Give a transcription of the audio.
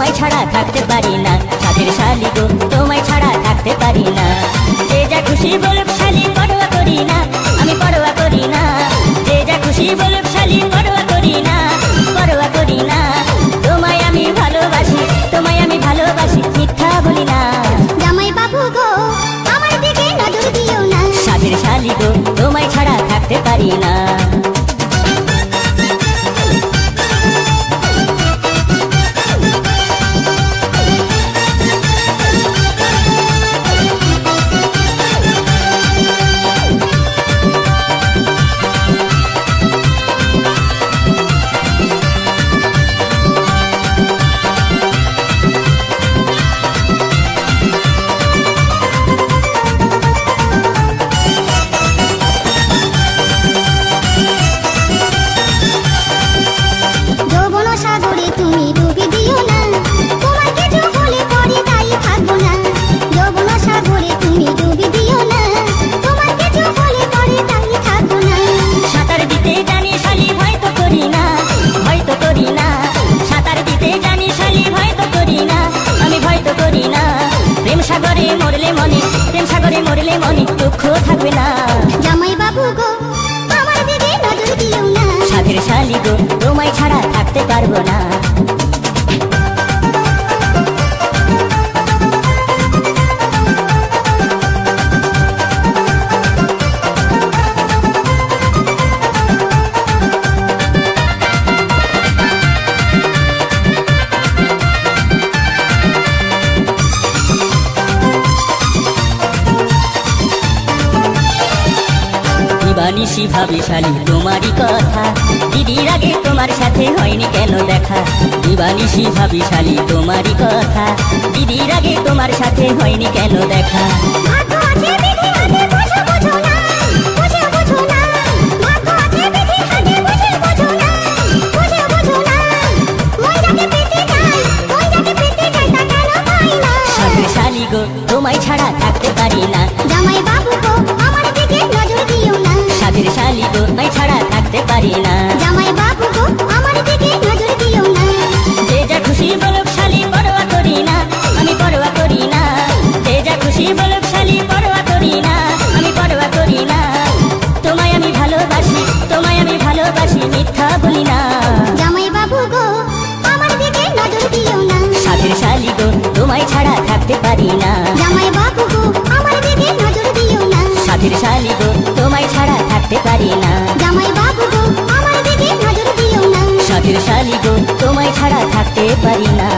তোমায় ছাড়া থাকতে পারি না। সাথের শালি গো তোমায় ছাড়া থাকতে পারি না। যে যা খুশি বলুক শালি পরোয়া করি না, আমি পরোয়া করি না। যে যা খুশি বলুক শালি পরোয়া করি না, পরোয়া করি না। তোমায় আমি ভালোবাসি, তোমায় আমি ভালোবাসি, মিথ্যা বলি না। জামাই বাবু গো আমার দিকে নজর দিও না। সাথের শালি গো তোমায় ছাড়া থাকতে পারি না। সাগরে মরলে মনে, প্রেম সাগরে মরলে মনে দুঃখ থাকবে না। জামাই বাবু গো আমার দিকে নজর দিও না। সাথের শালি গো তোমায় ছাড়া থাকতে পারবো না। দিবানিশি ভাবি শালি তোমারই কথা, দিদির আগে তোমার সাথে হয়নি কেন দেখা। দিবানিশি ভাবি শালি তোমারই কথা, দিদির আগে তোমার সাথে হয়নি কেন দেখা। সাথের শালি গো তোমায় ছাড়া থাকতে পারি না। জামাই বাবু গো আমার দিকে নজর দিও না। সাথের শালি গো তোমায় ছাড়া থাকতে পারি না। জামাই বাবু গো আমার দিকে নজর দিও না। যে যা খুশি বলুক শালি পরোয়া করি না, আমি পরোয়া করি না। যে যা খুশি বলুক শালি পরোয়া করি না, আমি পরোয়া করি না। তোমায় আমি ভালোবাসি, তোমায় আমি ভালোবাসি, মিথ্যা বলি না। জামাই বাবু গো আমার দিকে নজর দিও না। সাথের শালি গো তোমায় ছাড়া থাকতে পারি না। জামাই বাবু গো আমার দিকে নজর দিও না। সাথের শালি গো তোমায় ছাড়া থাকতে পারি না। জামাই বাবু গো আমার দিকে নজর দিও না। সাথের শালি গো তোমায় ছাড়া থাকতে পারি না।